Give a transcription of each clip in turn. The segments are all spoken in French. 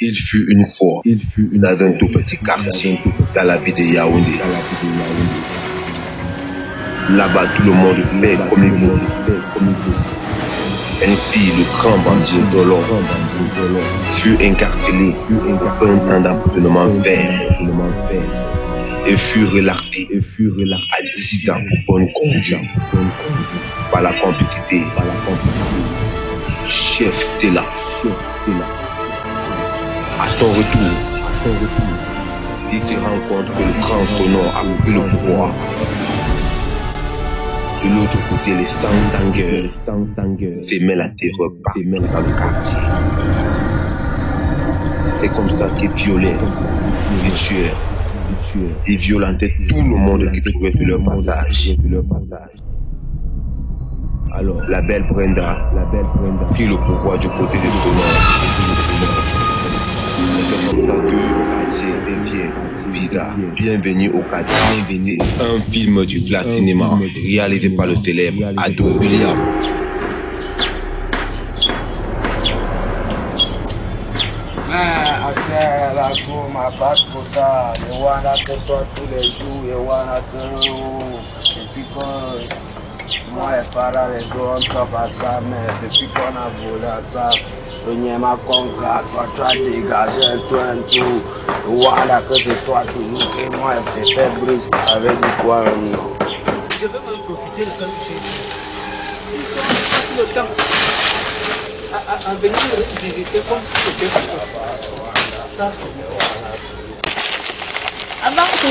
Il fut une fois, dans un tout petit quartier, dans la ville de Yaoundé. Là-bas, tout le monde fait comme il veut. Ainsi, le grand bandit Dolo fut incarcéré pour un temps d'emprisonnement ferme et fut relaxé à 10 ans pour bonne conduite par la complicité du chef Stella. À son retour, il se rend compte que le grand Conan a pris le pouvoir. De l'autre côté, les sans-tangueurs s'aimaient la terreur partout dans le quartier. C'est comme ça qu'ils violaient, ils tuaient et violentaient tout le monde qui trouvait sur leur passage. Alors, la belle Brenda prit le pouvoir du côté de Conan. C'est comme ça que le quartier devient bizarre. Bienvenue au quartier, un film du Flash Cinéma réalisé par le célèbre Ado William. La cour m'a pas trop tard. Je vois la tête toi tous les jours. Je vois la tête. Et puis quand moi et Farah les deux on top à ça, mais depuis qu'on a volé à ça, le Niema conclave, toi tu as dégagé un tout. Voilà que c'est toi toujours que moi je te fais brise avec du poids. Je veux même profiter de quand je suis ici. Ils sont tout le temps à venir visiter comme si c'était pour ça. Avant que tu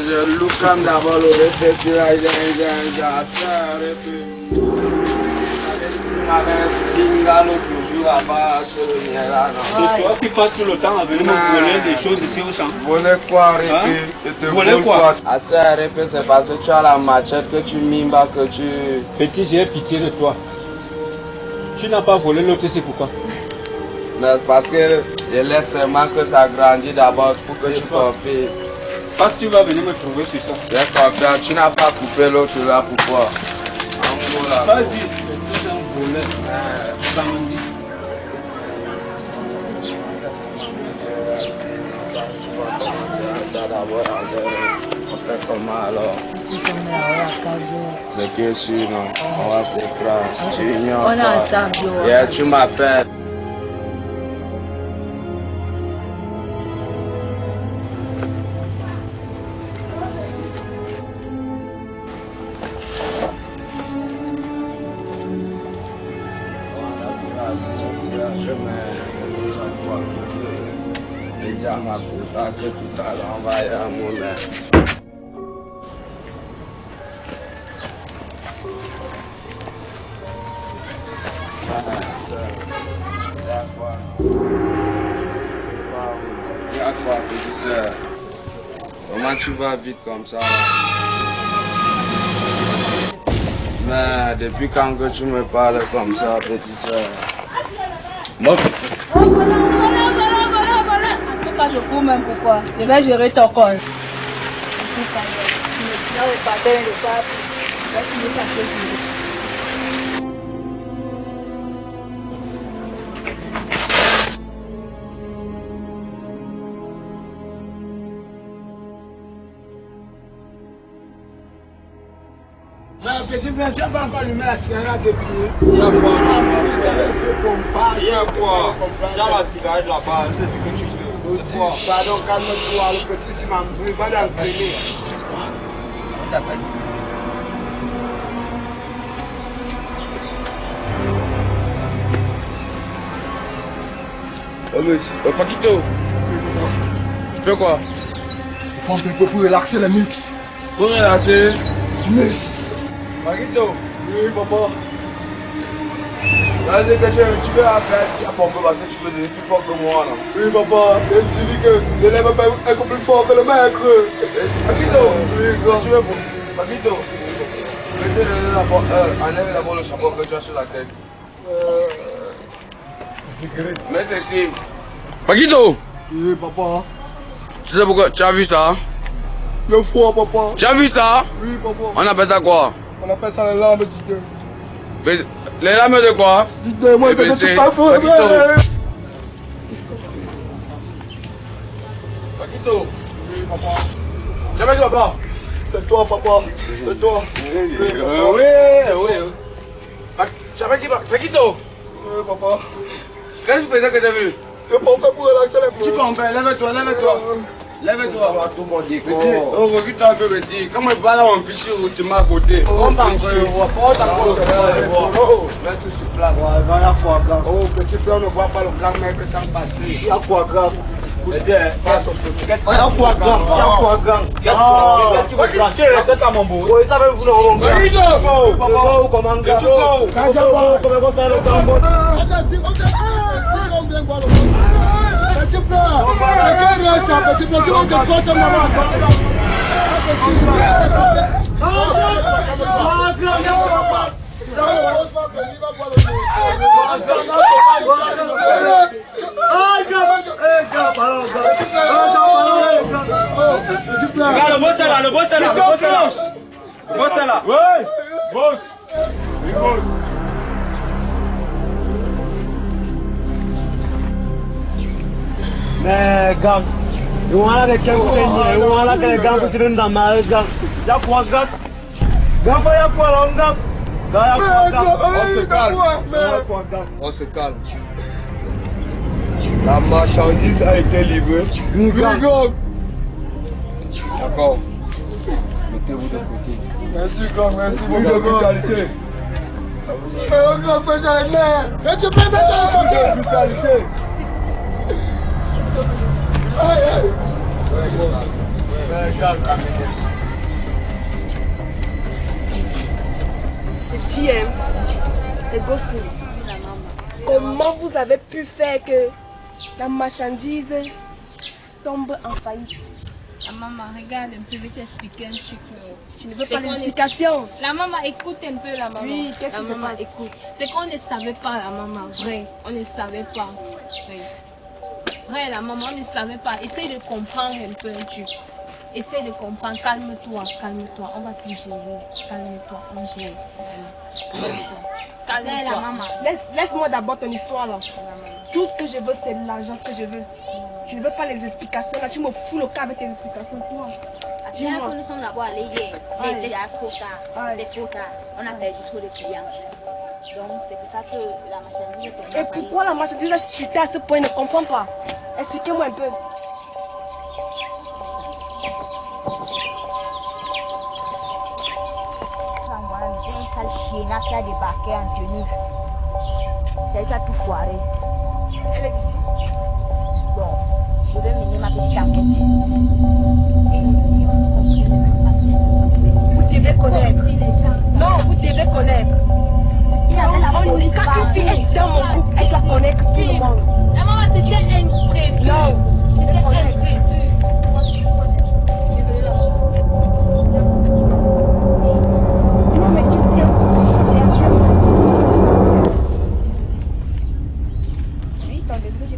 je look comme d'abord le réfléchir toujours là-bas sur le Niela. C'est toi qui passes tout le temps à venir me voler des choses ici au champ. Voler quoi, Répé? Voler quoi? Assez Répé, c'est parce que tu as la machette que tu mimes, que tu... Petit, j'ai pitié de toi. Tu n'as pas volé l'autre, c'est pourquoi? Mais parce que je laisse seulement que ça grandit d'abord pour que tu confies. Parce que tu vas venir me trouver sur ça. J'ai compris, tu n'as pas coupé l'autre là, pourquoi? Vas-y, c'est un volet. Bandit. Tu vas commencer à ça d'abord, on fait comment alors? C'est que sûr, non? On va se prendre. Tu ignores. On a ça, bio. Yeah, tu m'appelles. Déjà ma puta que tout à l'heure on va y à mon air. Petit soeur, comment tu vas vite comme ça? Mais depuis quand que tu me parles comme ça, petit soeur? Voilà. En tout cas, je cours même pourquoi. Je vais gérer ton col. Petit frère, tu n'as pas encore allumé la cigarette depuis. Il y a quoi? Tu as ma cigarette là-bas, c'est ce que tu veux. Pardon, calme-toi, le petit si m'a pris, va dans le grenier. Oh monsieur, Paquito, tu fais quoi? Il faut un peu pour relaxer le mix. Pour relaxer? Mix. Paquito. Oui, papa. Vas-y, que tu veux faire, tu as pompé parce que tu veux devenir plus fort que moi là. Oui, papa. Il suffit que l'élève est un peu plus fort que le maître. Paquito, oui, grand. tu veux pour Paquito, enlève d'abord le chapeau que tu as sur la tête. Mets ceci. Paquito! Oui, papa. Tu sais pourquoi? Tu as vu ça? Le foie, papa. Tu as vu ça? Oui, papa. On appelle ça quoi? On appelle ça les lames du deuil. Les lames de quoi? Du deuil, moi, je ne suis pas fou. Jamais papa. C'est toi, papa. C'est toi. Oui. Jamais qui va. Paquito. Oui, papa. Qu'est-ce que tu faisais que t'as vu? Je pensais pour relaxer les Tu poings. comprends, lève-toi. Lève-toi. Tout mon dit Petit, oh, recule-toi un peu, petit. Comme je parle à mon fichier, tu m'as à côté. Oh, Merci sur place. Ouais, va, y a quoi grave. Oh, petit frère, ne voit pas le grand mec que ça me passe. Y a quoi grave. Qu'est-ce Y a quoi grave. Y a quoi grave. Qu'est-ce qui va grave? Tu respectes pas mon beau. Oui, ça va vous non, mon gars. Papa, ou comment grave. Comment ça le gambo. Petit frère, petit frère, tu vas te porter maman. Regarde, le boss est là, le boss est là. Le boss est là. Ouais, boss. Oui, boss. Mais gang, voilà les gens qui voilà les gens qui viennent dans ma gang. Y'a quoi gang? Gang, y'a quoi là, gang? Y'a quoi gang? On se calme. Y'a quoi gang? On se calme. La marchandise a été livrée. Oui, gang. D'accord. Mettez-vous de côté. Merci gang, merci Vous beaucoup de gang. brutalité. Gang, fais ça les nerfs. Et tu peux mettre ça Vous de les brutalité. Petit les gosses. Comment vous avez pu faire que la marchandise tombe en faillite? La maman, regarde un peu, je vais t'expliquer un truc. Je ne veux pas d'explication. La maman, écoute un peu la maman. Oui, qu'est-ce la qui se maman, passe? écoute. C'est qu'on ne savait pas, la maman, vrai. On ne savait pas. Vrai, la maman, on ne savait pas. Essaye de comprendre un peu un truc. Essaye de comprendre. Calme-toi. On va tout gérer. Calme-toi, on gère. Calme-toi. La maman. Laisse-moi d'abord ton histoire là. Tout ce que je veux, c'est l'argent que je veux. Je ne veux pas les explications là. Tu me fous le cas avec tes explications. Toi. Bien Dis-moi. que nous sommes d'abord allés hier, Ouais. c'était déjà trop tard. Ouais. C'était trop tard. On a perdu trop de clients. Donc c'est pour ça que la marchandise est tombée Et en faillite. pourquoi la marchandise a chuté à ce point? Je ne comprends pas. Expliquez-moi un peu. Voilà, c'est une sale chiennasse qui a débarqué en tenue. C'est elle qui a tout foiré. Elle est ici. Bon, je vais mener ma petite enquête. Et aussi, on ne comprenait même pas ce qui se passait. Vous devez connaître. Si les gens Non, vous devez connaître. il y avait la police Quand une fille partout. est dans mon groupe, elle doit connaître tout le monde. La maman, c'était un prévu. Non. C'était un prévu. Désolée, la maman. Non, mais tu sais, oui, t'en désolé,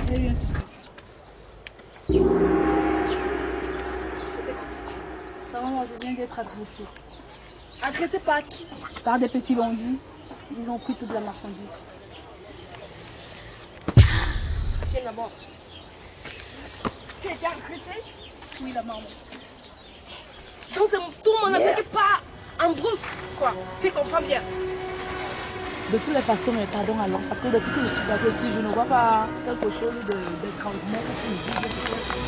j'ai J'ai eu un souci. Ça va, moi, je viens d'être agressée. agressé par qui? Par des petits bandits. Ils ont pris toute la marchandise. Tiens d'abord. Tu as été agressé? Oui, la maman. Donc c'est tout le monde n'était pas en brousse, quoi. Si tu comprends bien. De toutes les façons, mais pardon alors. Parce que depuis que je suis passée ici, je ne vois pas quelque chose d'extraordinaire.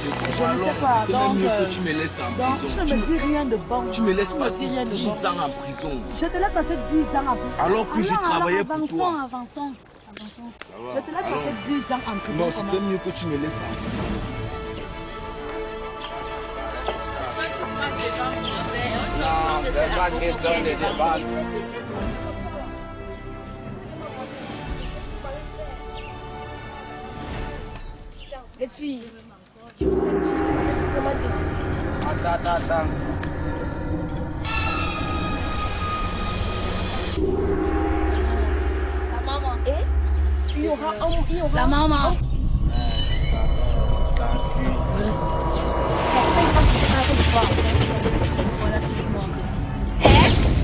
Je ne sais pas. Donc, mieux que tu me laisses en donc prison. tu ne me dis rien de bon. Tu me laisses Tu passer dis rien de 10 bon. ans en prison. Je te laisse passer 10 ans en prison. Alors que je travaillais pour avançons, toi. Avançons. Je te laisse passer 10 ans en prison. Non, comment? c'était mieux que tu me laisses en prison. Non, c'est pas question de débattre. Les filles, je vous ai dit, vraiment déçue. Attends. La maman. Il y aura un... La maman. Voilà ce qui m'a agressé.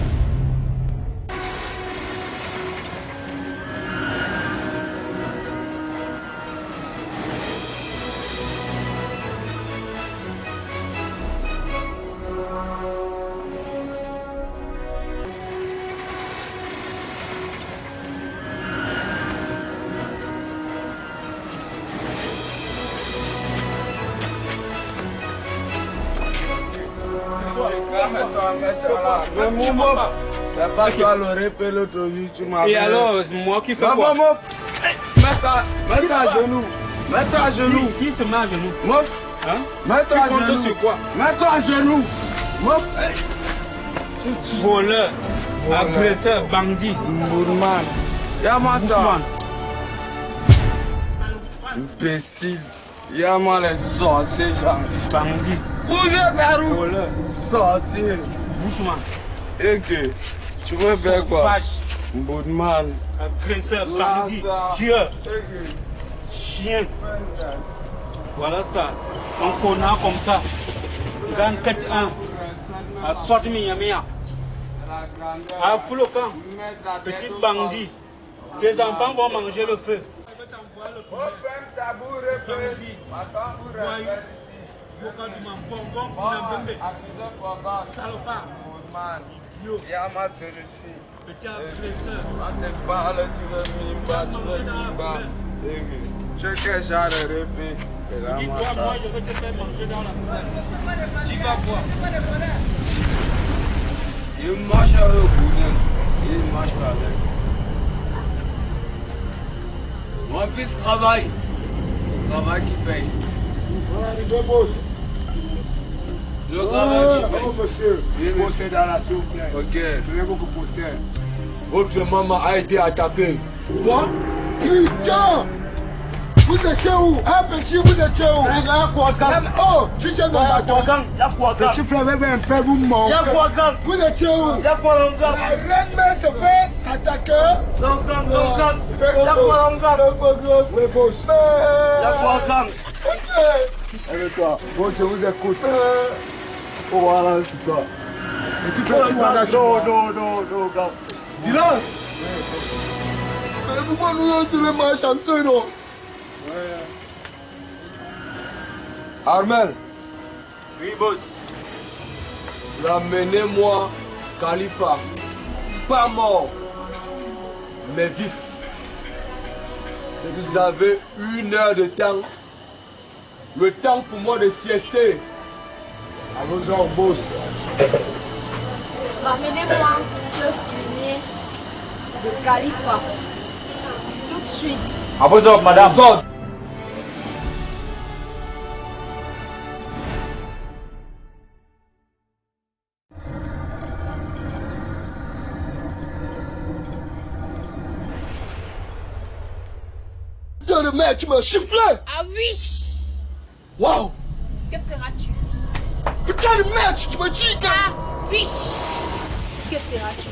arrête là. Mais mon c'est pas toi le répé l'autre jour, tu m'as. Et alors, c'est moi qui fais quoi? Mets-toi à genoux. Mets-toi à genoux. Qui se met à genoux? Mof. Hein? Mets-toi à Tu comptes genoux. sur quoi? Mets-toi à genoux. Mof. Voleur, agresseur, bandit. Bourman. Y'a-moi ça. Bourman. Imbécile. Y'a-moi les sorciers, genre. Bandit. Vous êtes à où? Voleur. Sorcier. Bushman. Et que tu veux faire quoi? Vache. Bourman. Agresseur, bandit. Tueur. Chien. Voilà ça. Un connard comme ça. Gagne 4-1. À sortir Miami. À Foulokan. Petit bandit. Tes enfants vont manger le feu. Y'a-moi celui-ci. Petit agresseur. On te parle, tu le mimba. Tu sais quel genre de répé? Dis-toi, moi je vais te faire manger dans la poubelle. Tu vas voir. Il marche avec le boudin. Il marche pas avec. Mon fils travaille. Travail qui paye. C'est le travail qui paye. Oh monsieur, postez dans la soupe. Ok. Donnez beaucoup poster. Votre maman a été attaquée. Quoi? Putain! Vous étiez où? Hein, petit, vous étiez où? Oh, tu sais mon bâton. Petit frère avait un père, vous mort. Vous étiez où? La reine-mère se fait attaquer. Oui, boss. Avec toi. Bon, je vous écoute. Oh, voilà, c'est toi. Et tu fais tu vois là, non, gars. Silence! Mais pourquoi nous on tous les malchanceux, non? Armel, Oui, boss. ramenez-moi Khalifa. Pas mort, mais vif. Vous avez 1 heure de temps. Le temps pour moi de siester. Allons-y, boss. Ramenez-moi ce fumier de Khalifa. Tout de suite. À vos ordres, madame. Putain de merde, tu me chiffles! Ah oui. Waouh! Que feras-tu? Putain de merde, tu me dis que... Ah oui. Que feras-tu?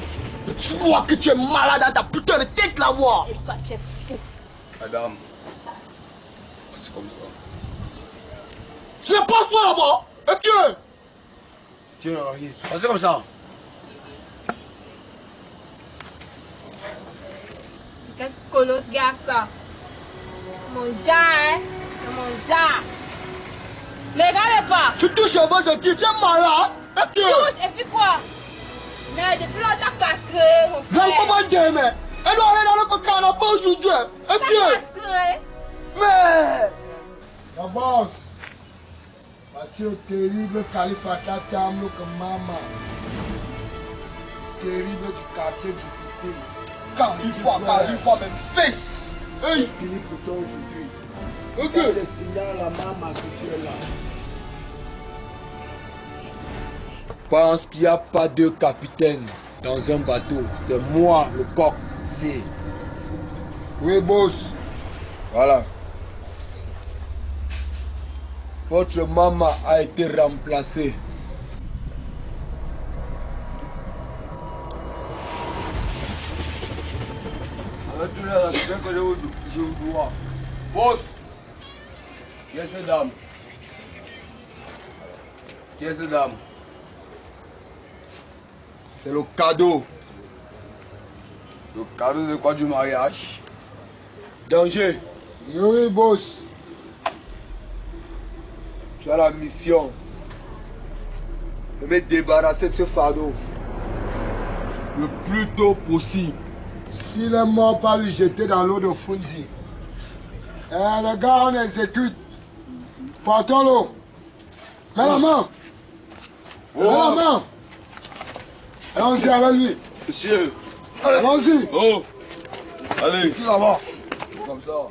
Tu crois que tu es malade à ta putain de tête là, voir! Et toi, tu es fou. Madame, c'est comme ça. Tu n'es pas fou là-bas! Et tu es? Tu n'as rien. C'est comme ça. Quel colosse gars ça? Mon genre, hein? Mon genre. Mais regardez pas. Tu touches un boss et tu es malade! Et tu es? Touche, et puis quoi? Mais depuis longtemps, casse-cré, mon frère. Non, comment dire, mais... Elle doit aller dans le coca, on n'a pas aujourd'hui! Et tu es? Casse-cré. Mais... La boss! Parce que le terrible Khalifa t'attend comme maman. Terrible du quartier difficile. Khalifa, mes fils! Hey! Fini pour toi aujourd'hui. Ok! Le signal à maman que tu es là. Pense qu'il n'y a pas de capitaine dans un bateau. C'est moi, le coq. C'est. Oui, boss. Voilà. Votre maman a été remplacée. Je vous dois. Boss. Qui est cette dame? Qui est cette dame? C'est le cadeau. Le cadeau de quoi du mariage? Danger. Oui, boss. Tu as la mission de me débarrasser de ce fardeau le plus tôt possible. S'il est mort, pas lui jeter dans l'eau de Funzi. Eh, les gars, on exécute. Partons-le. Mets la main. Mets la main. Allons-y avec lui. Monsieur. Allons-y. Oh. Allez. Qui là-bas? Comme ça.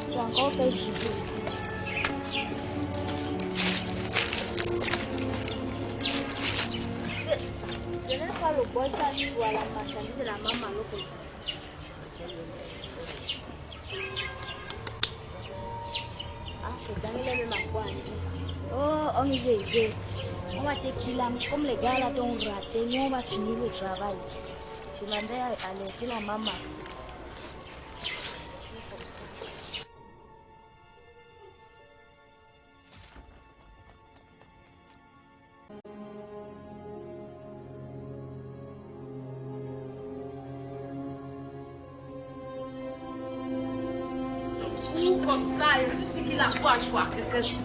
J'ai encore fait chier. Ce n'est pas le boy qui a choisi la marchandise de la maman à l'autre. Ah, que Daniel est même à quoi? Oh, on y est. On va te killer. Comme les gars là t'ont raté, nous on va finir le travail. Je demandais à alerter la maman. Ou comme ça, je suis sûr qu'il a quoi choix.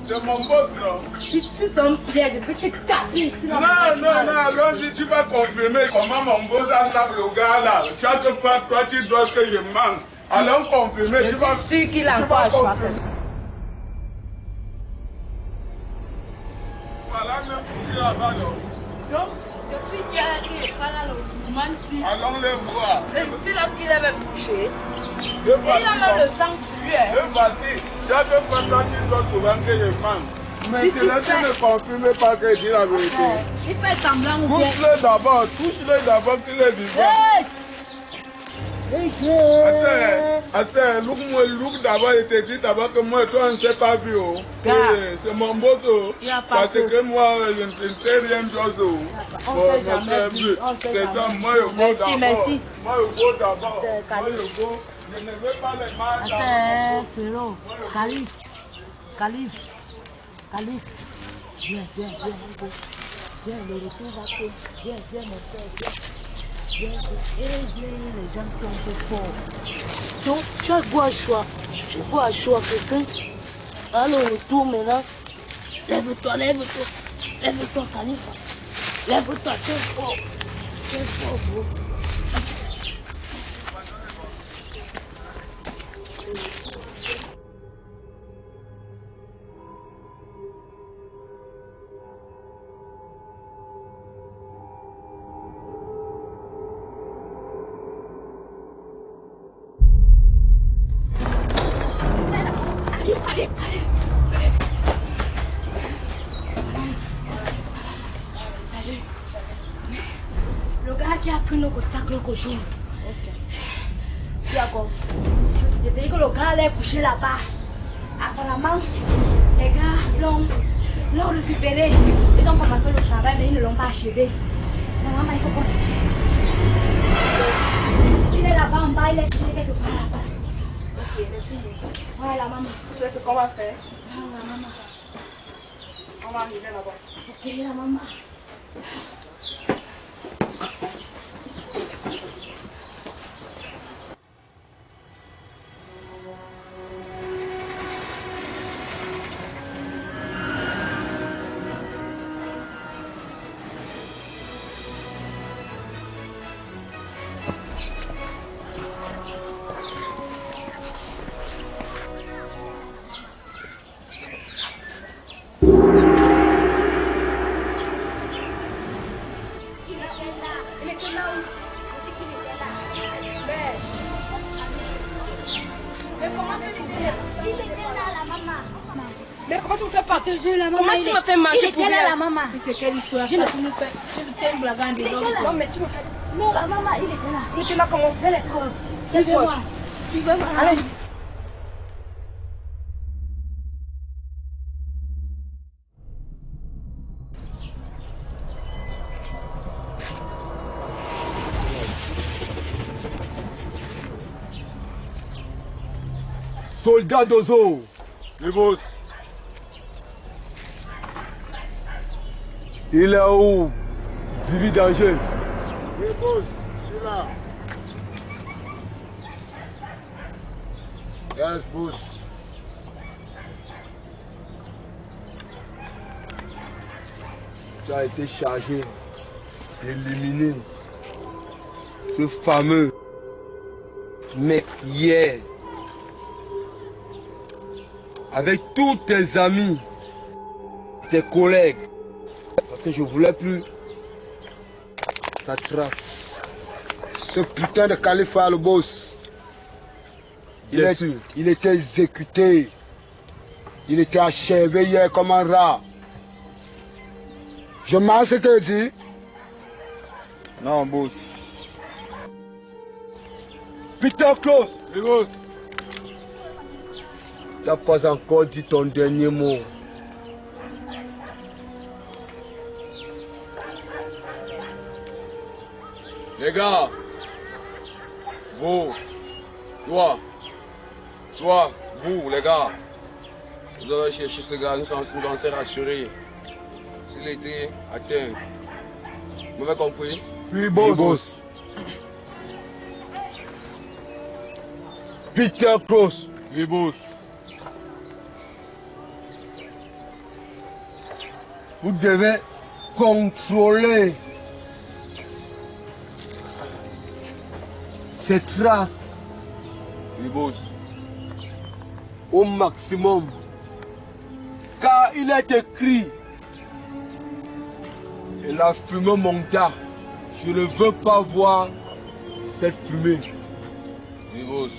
C'est mon boss, non? Si tu es un piège, je peux te taper ici. Non, allons-y, tu vas confirmer comment mon boss a tapé le gars là. Chaque fois, toi, tu dois que je mange. Allons confirmer, Je suis sûr qu'il a quoi choix. Voilà, même couché là-bas, non? Donc, depuis qu'il n'est pas là, le man-ci. Allons les voir. C'est ici là qu'il est même couché. Et il a même le sang sur lui. Et voici, chaque fois quand tu dois souvent que je mange. Mais Si tu tu ne fais- confirmes pas que je dis la vérité. Il fait semblant ou bien. Touche-le d'abord qu'il est vivant. Look d'abord et te dis d'abord que moi et toi on ne s'est pas vu. Oh. Gars. C'est mon boss. Oh. Il y a pas Parce faux. que moi je ne sais rien chose. Oh. On Bon, s'est moi, jamais c'est vu, vu. on s'est C'est ça, jamais moi vu. je go Merci, d'abord. merci. Moi je go d'abord. C'est Moi Khalif. je go. Je ne veux pas les mal C'est d'abord. Féro. Khalif. Viens, mon beau. Viens, le retour va te. Viens, mon frère, viens. Les gens sont un peu forts. Donc, tu as quoi à choix? Tu as quoi à choix, quelqu'un? Alors, retour maintenant. Lève-toi, Khalif. Lève-toi, t'es fort. T'es fort, bro. Le gars qui a pris notre sac l'autre jour. Ok. Puis encore. Je te dis que le gars allait coucher là-bas. Apparemment, les gars l'ont récupéré. Ils ont commencé le travail, mais ils ne l'ont pas achevé. La maman, il faut qu'on le tire. Il est là-bas en bas, il est couché quelque part là-bas. Ok, les filles. Voilà, maman. Tu sais ce qu'on va faire? Voilà, maman. On va arriver là-bas. Ok, la maman. maintenant où? On dit qu'il était là. Mais comment ça, il était là? Il était là, la maman. Mais comment tu me fais pas? Comment Comment tu me fais marcher il était là, la maman. C'est quelle histoire? Je ne fais. Je t'aime blaguant des gens. Non, mais tu me fais. Non, la maman, il était là. Il était là comment? J'ai l'école. C'est moi. Tu veux voir? Allez. Soldat d'Ozo. Oui, boss. Il est où? Zivi Danger. Oui, boss, je suis là. Yes, boss. Tu as été chargé d'éliminer ce fameux mec hier. Avec tous tes amis, tes collègues. Parce que je voulais plus sa trace. Ce putain de Khalifa, le boss. Bien sûr. Il était exécuté. Il était achevé hier comme un rat. Je marche ce que dit. Non, boss. Peter Klaus, Oui, boss. tu n'as pas encore dit ton dernier mot. Les gars, vous, toi, vous, les gars, vous avez cherché ce gars, nous sommes rassurés. S'il était atteint, vous m'avez compris? Oui, boss. Peter Klaus, Oui, boss. vous devez contrôler ces traces Oui, boss. au maximum. Car il est écrit, et la fumée monta. Je ne veux pas voir cette fumée. Oui, boss.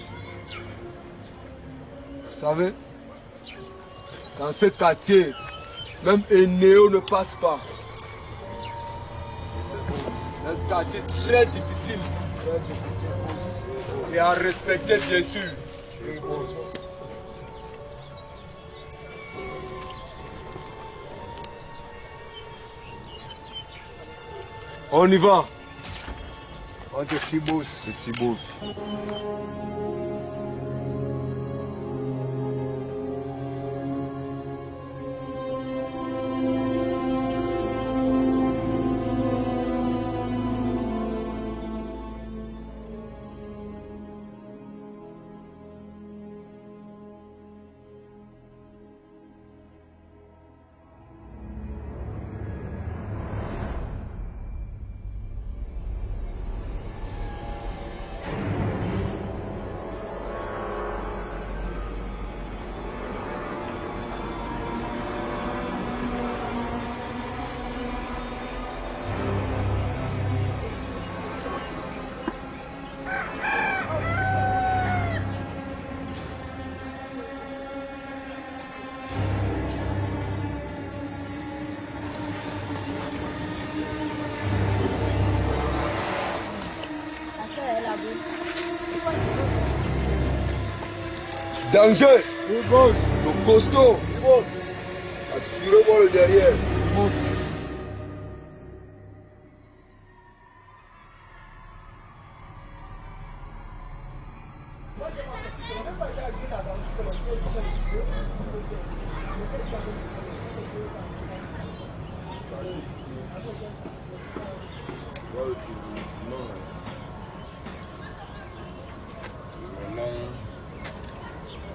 Vous savez, dans ce quartier, même Enéo ne passe pas. C'est un quartier très difficile. Et à respecter, bien sûr. On y va. On te fit boss. Je suis boss. Danger. Oui, boss. Le costaud. Oui, boss. Assurez-moi le derrière. Oui, boss.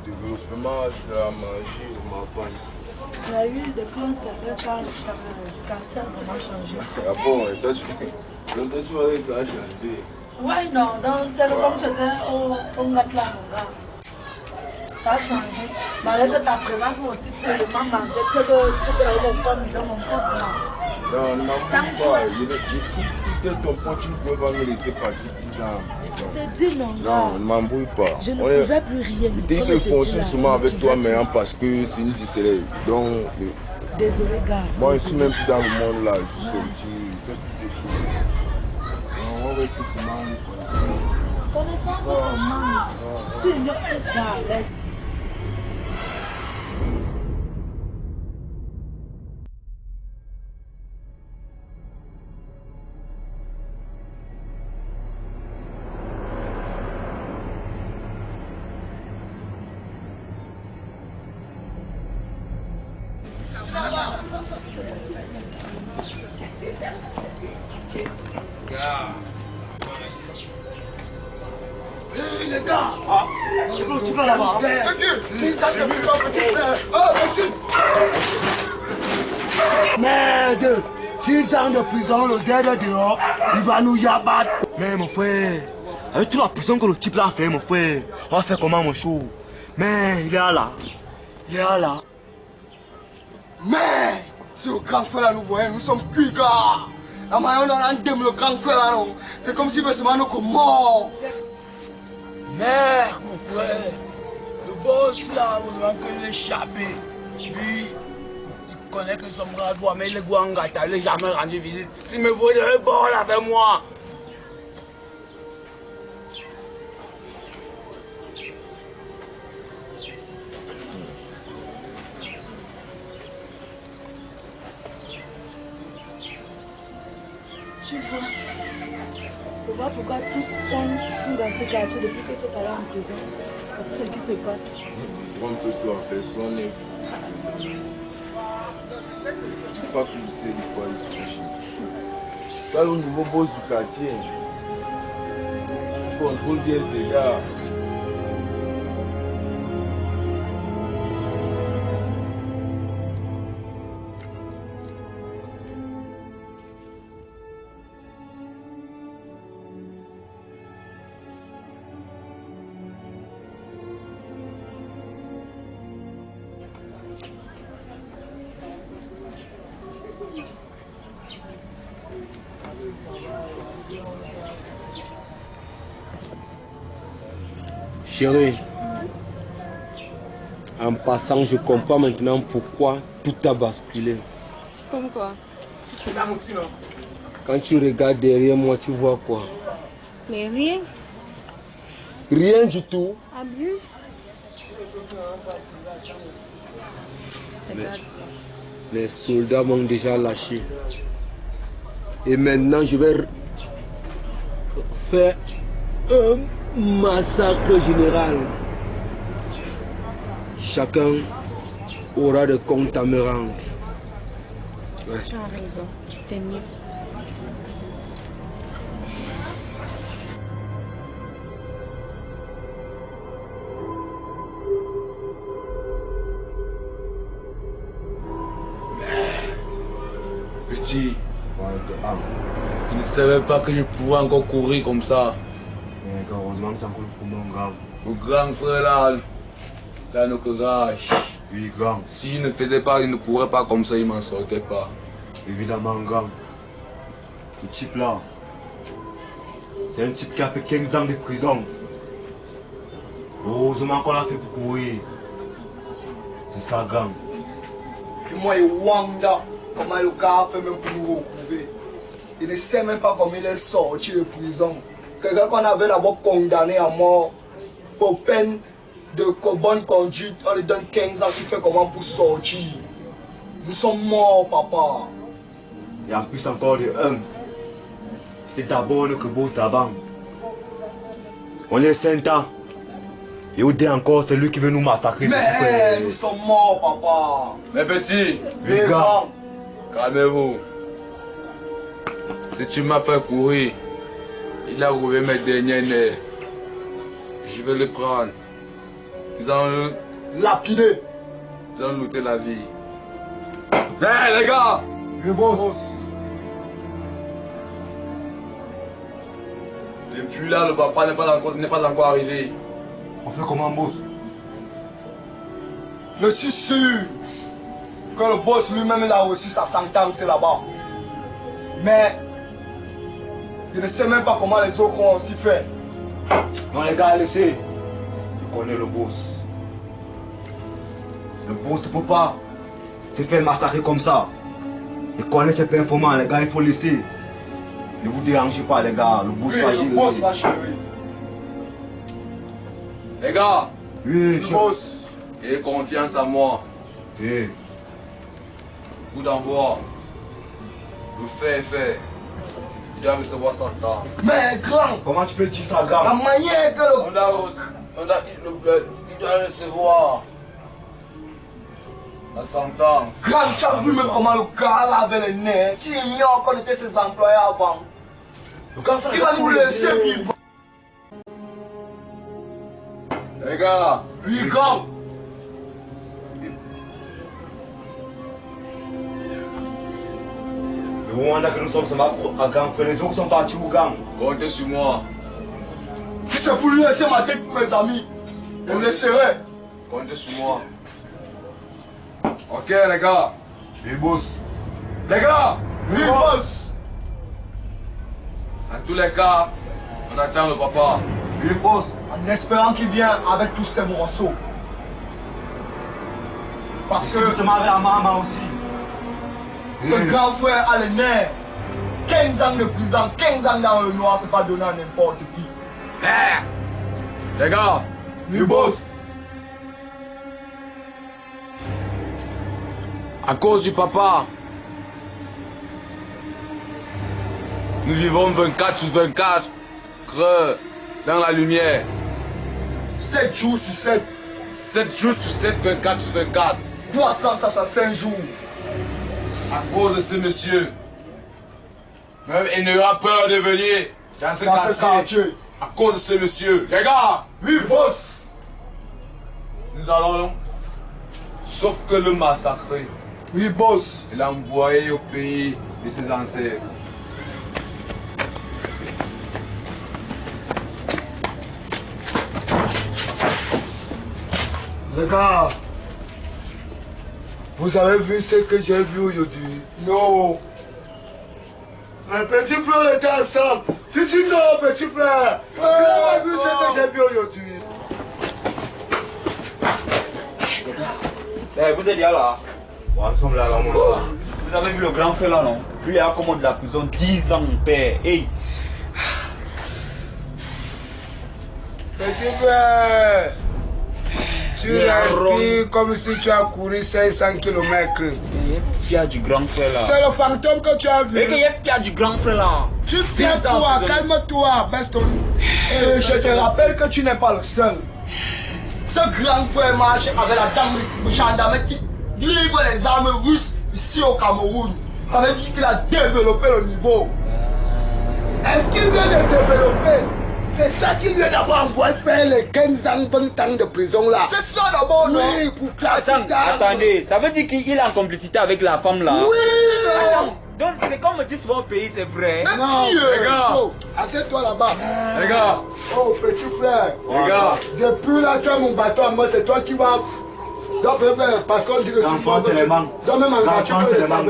Développement de la magie, on m'a pas ici. La huile de clone, ça fait pas le quartier a vraiment changé. Ah bon, et toi, tu vois que ça a changé. Ouais, non, c'est comme c'était au Ngatla, mon gars. Ça a changé. Malgré ta présence, moi aussi, tellement manqué. C'est que tu te rends compte de mon pote là. Non, ne m'en fous pas. Si t'es ton pote, tu ne pouvais pas me laisser passer 10 ans. Je te dis non. Non, ne m'embrouille pas. Je ne pouvais plus rien. Je dis que je fonctionne souvent avec toi, mais parce que c'est une distraite. Donc, désolé, gars. moi, je suis même plus dans le monde là. Je suis solitude. On va rester souvent. Connaissance, oh, maman. Tu es notre gars. Reste. Les gars, tu vas là-bas. Merde, 6 ans de prison, le gars est dehors, il va nous y abattre. Mais mon frère, avec toute la prison que le type là a fait, mon frère, on va faire comment mon chou? Mais il est là. Mais, c'est le grand frère là, nous voyons, nous sommes cuits, gars. La manière dont on a le grand frère là, non, c'est comme si nous sommes morts. Merde, mon frère, le boss là, vous allez l'échapper. Lui, il connaît que nous sommes grands, mais il est guangata, il n'est jamais rendu visite. S'il me voit de bord avec moi. Tu vois pourquoi tous sont dans ce quartier depuis que tu es allé en prison. Parce que c'est ce qui se passe. Trompe-toi, personne n'est fou. C'est pas que je sais de quoi il s'agit. C'est pas le nouveau boss du quartier. Tu contrôles bien tes gars. Chérie, en passant, je comprends maintenant pourquoi tout a basculé. Comme quoi? Quand tu regardes derrière moi, tu vois quoi? Mais rien. Rien du tout. Ah bon? Les soldats m'ont déjà lâché. Et maintenant, je vais faire un massacre général. Chacun aura des comptes à me rendre. Ouais. Tu as raison, c'est mieux. Petit, je ne savais pas que je pouvais encore courir comme ça. Heureusement que tu as encore pour mon gars. Le grand frère là, dans nos courage. Oui, grand. Si je ne faisais pas, il ne courait pas comme ça, il m'en sortait pas. Évidemment, grand. Ce type là, c'est un type qui a fait 15 ans de prison. Heureusement qu'on l'a fait pour courir. C'est ça, gang. Puis moi, il Wanda, comment le gars a fait même pour nous retrouver. Il ne sait même pas comment il est sorti de prison. Quelqu'un qu'on avait d'abord condamné à mort pour peine de bonne conduite, on lui donne 15 ans, qui fait comment pour sortir. Nous sommes morts, papa. Et en plus encore de un. C'était d'abord le que boss d'avant. On est 5 ans. Et au dé encore, c'est lui qui veut nous massacrer. Mais nous sommes morts, papa. Mais petit, Les gars, calmez-vous. Si tu m'as fait courir, il a roulé mes derniers nerfs. Je vais le prendre. Ils ont lapidé. Ils ont looté la vie. Hé les gars! Le boss. Et puis là, le papa n'est pas encore arrivé. On fait comment, boss? Je suis sûr que le boss lui-même il a reçu sa sentence là-bas. Mais je ne sais même pas comment les autres ont aussi fait. Non, les gars, laissez. Il connaît le boss. Le boss ne peut pas se faire massacrer comme ça. Il connaît cet informant, les gars, il faut laisser. Ne vous dérangez pas, les gars. Le boss va gérer. Le boss va gérer. Les gars, Oui, Le boss. ayez confiance en moi. Eh, Coup d'envoi. Le fait est fait. Il doit recevoir sa sentence. Mais grand, comment tu peux dire ça, la gars? manière que Il doit recevoir la sentence. Grand, tu as vu même comment le gars là avait les nerfs. Tu ignores qu'on était ses employés avant. Le gars, Il va nous laisser vivre. Les gars, Oui, grand. Le Rwanda que nous sommes, ça va à gang. Les autres sont partis au gang. comptez sur moi. Si c'est pour lui laisser ma tête pour mes amis, je le laisserai. Comptez sur moi. Ok, les gars. Oui, boss. Les gars, Oui, boss. dans tous les cas, on attend le papa. Oui, boss. En espérant qu'il vienne avec tous ces morceaux. Parce Si que tu m'avais à maman aussi. ce grand frère a les nerfs. 15 ans de prison, 15 ans dans le noir, c'est pas donné à n'importe qui. Les gars, Oui, boss. à cause du papa, nous vivons 24 sur 24 creux dans la lumière. 7 jours sur 7, 7 jours sur 7, 24 sur 24. 365 jours. À cause de ce monsieur. Même il n'aura peur de venir dans ce Dans ce quartier. quartier. À cause de ce monsieur. Les gars, Oui, boss. nous allons, sauf que le massacrer Oui, boss. et l'envoyer au pays de ses ancêtres. Regarde. Vous avez vu ce que j'ai vu aujourd'hui? Non. Un petit frère était ensemble. Tu dis non, petit frère. Tu as vu ce que j'ai vu aujourd'hui? Vous êtes là. Ouais, nous sommes là, mon frère. Vous avez vu le grand frère là, non? Lui, il a commandé de la prison 10 ans, mon père. Hey. Petit frère. Tu Il a respires comme si tu as couru 500 km. Il est fier du grand frère là. C'est le fantôme que tu as vu. Mais qu'il est fier du grand frère là. Tu fais 10 ans quoi? en prison. Calme-toi, baisse ton... Et je te rappelle que tu n'es pas le seul. Ce grand frère marche avec la dame de gendarme qui livre les armes russes ici au Cameroun. Ça veut dire qu'il a développé le niveau. Est-ce qu'il vient de développer? C'est ça qu'il vient d'avoir envoyé faire les 15 ans, 20 ans de prison là. C'est ça d'abord, non? Oui, pour trafic d'armes. Attendez, ça veut dire qu'il est en complicité avec la femme là. Oui, non. Attends, donc c'est comme on dit souvent au pays, c'est vrai. Non, les gars. oh, assieds-toi là-bas. Les gars, Oh, petit frère. les gars, Depuis là, tu as mon bâton, moi c'est toi qui vas. Donc, parce qu'on dit que L'enfant, c'est les manques. Donc, même en L'enfant, c'est les manques.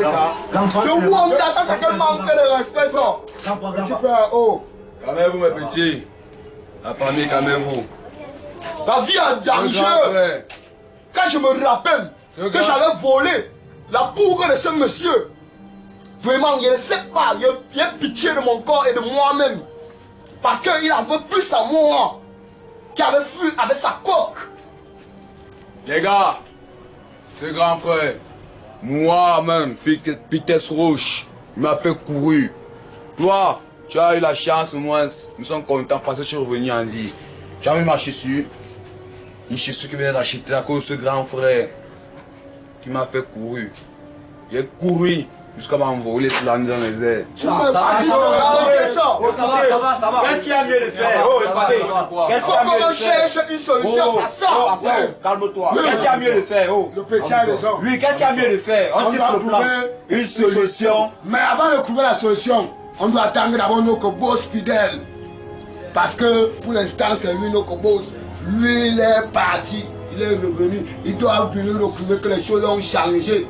L'enfant, Je c'est les vois, manques. ça c'est quel manque de respect, ça. Petit frère, oh. calmez-vous mes petits. La famille, calmez-vous. La vie est dangereuse. Quand je me rappelle que j'avais volé la bourre de ce monsieur, vraiment, je ne sais pas, il y a pitié de mon corps et de moi-même. Parce qu'il en veut plus à moi, qui avait fui avec sa coque. Les gars, ce grand frère, moi-même, Pitesse Rouge, il m'a fait courir. Toi, tu as eu la chance, au moins, nous sommes contents parce que tu es revenu en vie. Tu as mis ma chaussure, une chaussure que je viens d'acheter à cause de ce grand frère qui m'a fait courir. J'ai couru jusqu'à m'envoler tout l'année dans les airs. Qu'est-ce qu'il y a mieux de faire? Oh, écoutez. Qu'est-ce qu'il y a mieux de faire? Cherche une solution à ça. Calme-toi. Qu'est-ce qu'il y a mieux de faire? Oh. Le petit a raison. Oui, qu'est-ce qu'il y a mieux de faire? On tire doit sur le plan. trouver Une solution. Mais avant de trouver la solution, on doit attendre d'abord nos cobos fidèles. Parce que pour l'instant, c'est lui nos cobos. Lui, il est parti, il est revenu. Il doit venir retrouver que les choses ont changé.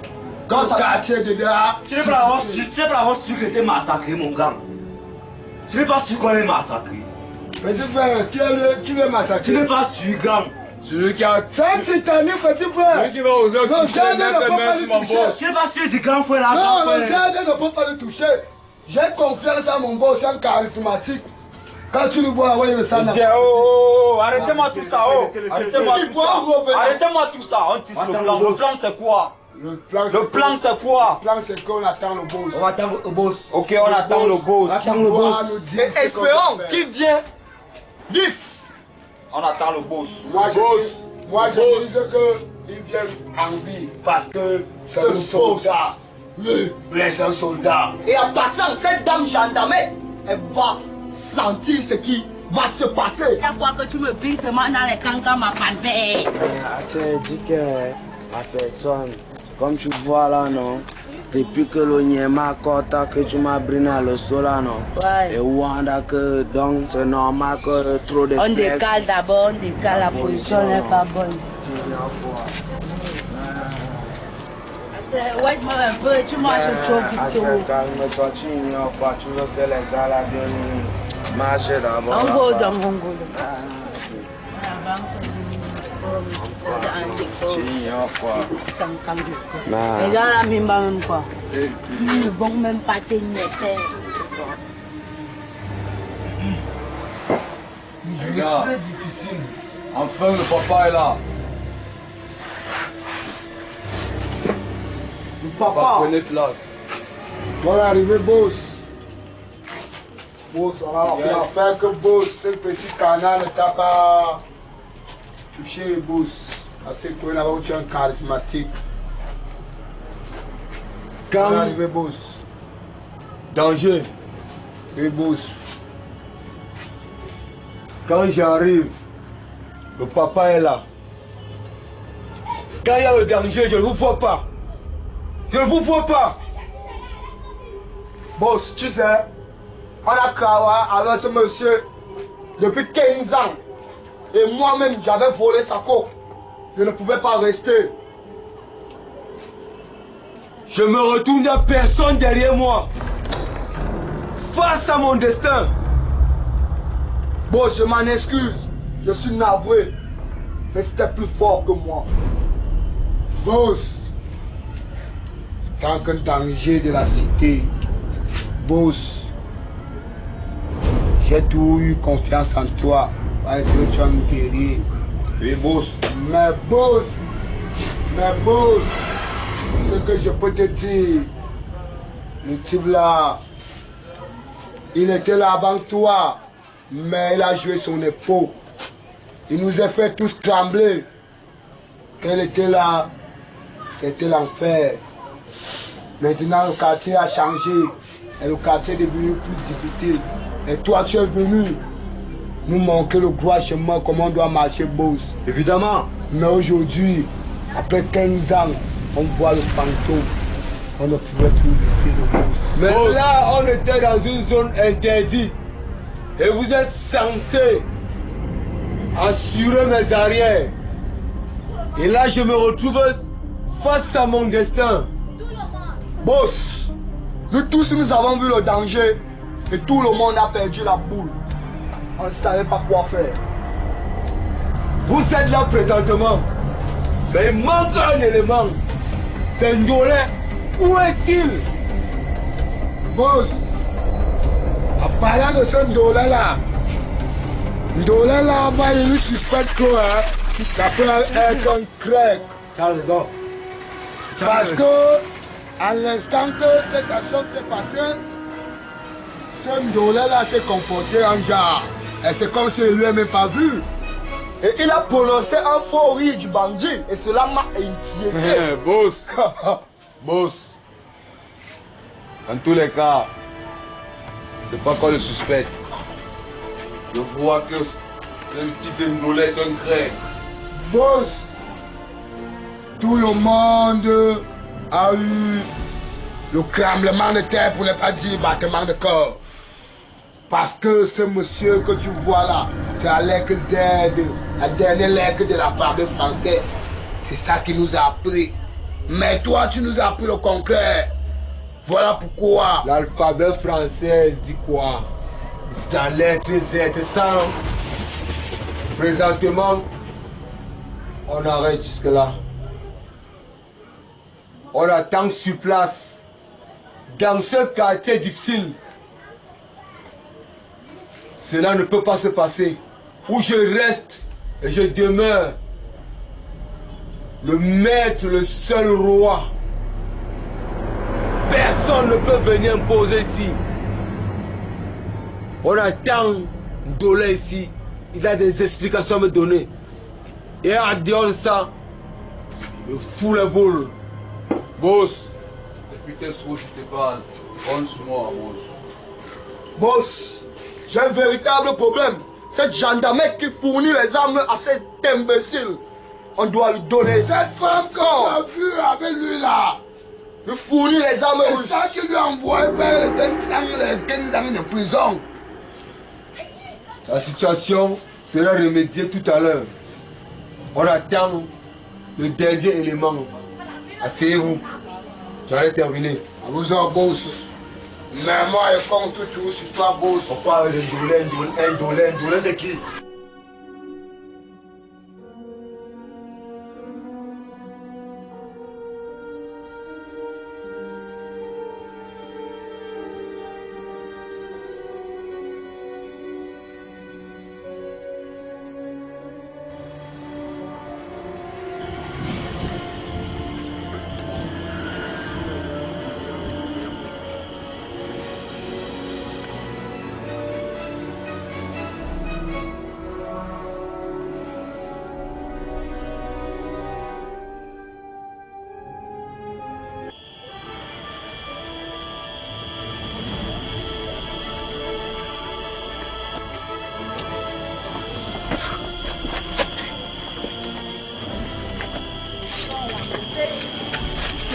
Dans ce quartier dedans. Tu n'es pas vraiment sûr que t'es massacré, mon gars. Tu n'es pas sûr qu'on est massacré. Petit frère, qui est massacré? Tu n'es pas sûr, gang. Celui qui a... C'est un titanique, petit frère. Celui qui va oser toucher les mecs de main sur mon boss. Tu n'es pas sûr du grand frère, là. Non, le gardien ne peut pas le toucher. J'ai confiance à mon boss, c'est un charismatique. Quand tu le vois, ouais, le sang. Oh, arrêtez-moi tout ça, oh. Arrêtez-moi tout ça. Arrêtez-moi. Arrêtez-moi tout ça. On tisse le plan. Le plan, c'est quoi? Le plan, c'est quoi? Le plan, c'est qu'on attend le boss. On attend le boss. Ok, on attend le boss. Attends le boss. Espérons qu'il vienne vif. On attend le boss. Moi, je dis qu'il vienne en vie parce que c'est un soldat. Oui, c'est un soldat. Et en passant, cette dame gendarme, elle va sentir ce qui va se passer. Il y a quoi que tu me piques seulement dans les cancans, ma fanfare? C'est dit que la personne, comme tu vois là, non? Depuis que le Niema Kota que tu m'as brûlé à l'hosto là, non? Ouais. Et Wanda que donc c'est normal que trop de... On décale d'abord, on décale, la position n'est pas bonne. Ouais, je un peu, tu marches trop vite. Calme-toi, tu ignores quoi, tu veux que les gars là viennent marcher d'abord. On go dans mon go. Tu ignores quoi? Les gens là, même quoi. Ils ne vont même pas tenir. Les gars, C'est difficile. enfin le papa est là. Le Papa, papa, prenez place. voilà arrivé boss. Boss, on a fait que boss, ce petit canal ne t'a pas touché, boss. Parce qu'on a eu un charismatique. Quand Voilà arrivé boss. danger, Oui, boss. quand j'arrive, le papa est là. Quand il y a le danger, je ne vous vois pas. Je ne vous vois pas. Boss, tu sais, on a travaillé avec ce monsieur depuis 15 ans. Et moi-même, j'avais volé sa coque. Je ne pouvais pas rester. Je me retourne, il n'y a personne derrière moi. Face à mon destin. Boss, je m'en excuse. Je suis navré. Mais c'était plus fort que moi. Boss, tant qu'un danger de la cité, boss, j'ai toujours eu confiance en toi. Parce que tu as me guérir. Oui, boss. Mais boss, ce que je peux te dire, le type là, il était là avant toi, mais il a joué son épaule. Il nous a fait tous trembler. Quand il était là, c'était l'enfer. Maintenant, le quartier a changé et le quartier est devenu plus difficile. Et toi, tu es venu nous montrer le droit chemin, comment on doit marcher, boss. Évidemment. Mais aujourd'hui, après 15 ans, on voit le fantôme. On ne pouvait plus rester de boss. Mais là, on était dans une zone interdite. Et vous êtes censé assurer mes arrières. Et là, je me retrouve face à mon destin. Boss, nous tous nous avons vu le danger et tout le monde a perdu la boule. On ne savait pas quoi faire. Vous êtes là présentement. Mais il manque un élément. C'est Ndolé. Où est-il? Boss, en parlant de ce Ndolé là, moi il lui suspecte que ça peut être un crack. Tu as raison. Parce que, à l'instant que cette action s'est passée, ce Ndolé là s'est comporté en genre. Et c'est comme si lui n'avait pas vu. Et il a prononcé un faux rire du bandit. Et cela m'a inquiété. Boss, boss. En tous les cas, c'est pas qu'on le suspecte. Je vois que ce petit Ndolé est un grec. Boss, tout le monde a eu le tremblement de terre, pour ne pas dire battement de corps. Parce que ce monsieur que tu vois là, c'est Alec Z, la dernière lettre de l'alphabet français. C'est ça qui nous a appris. Mais toi, tu nous as appris le concret. Voilà pourquoi. L'alphabet français dit quoi? Sa lettre Z, ça. Présentement, on arrête jusque là. On attend sur place. Dans ce quartier difficile, cela ne peut pas se passer. Où je reste et je demeure le maître, le seul roi. Personne ne peut venir imposer ici. On attend Ndola ici. Il a des explications à me donner. Et en dehors de ça, je fous la boule. Boss, depuis tes souches, je te parle. Prends sur moi, boss. Boss, j'ai un véritable problème. Cette gendarmerie qui fournit les armes à cet imbécile, on doit lui donner. Cette femme que tu as vue avec lui là, il fournit les armes. C'est ça qui lui a envoyé vers les 15 ans de prison. La situation sera remédiée tout à l'heure. On attend le dernier élément. Asseyez-vous. J'en ai terminé. À vous en boss. Mais moi, je compte tout sur toi, boss. On parle de Ndola, c'est qui?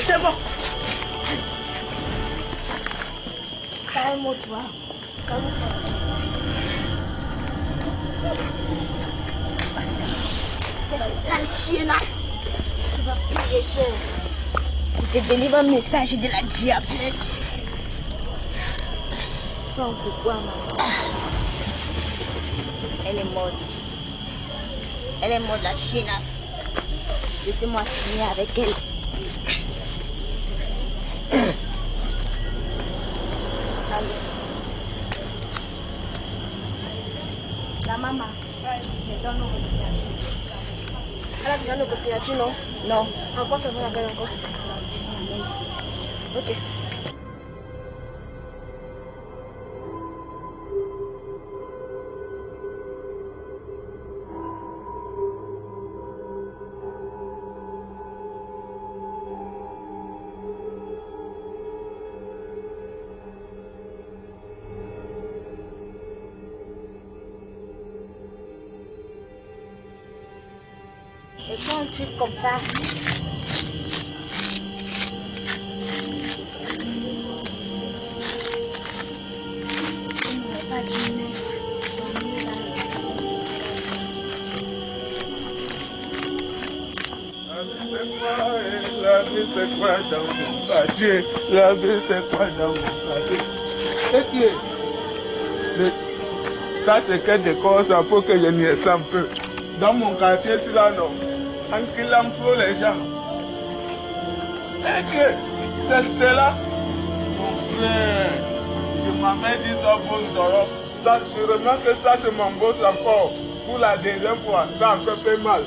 C'est bon. Calme-toi. Calme-toi. La chiennasse. Tu vas payer cher. Je te délivre un message de la diablesse. Sans pourquoi, maman. Elle est morte. Elle est morte, la chiennasse. Laissez-moi signer avec elle. La maman, je donne nos signatures. Elle a déjà nos signatures, non? Non. Encore, ça va la peine encore. Ok. Et quand un truc comme ça, on n'aurait pas dû La vie c'est quoi dans mon quartier? La vie c'est quoi dans mon quartier? C'est qui? Ça c'est quel décor, ça faut que je m'y un peu. Dans mon quartier, c'est là non. En kilam trop les gens. C'est Stella. Mon frère, je m'avais dit ça pour Zoro. Ça, sûrement que ça se m'embosse encore. Pour la deuxième fois, ça a encore fait mal.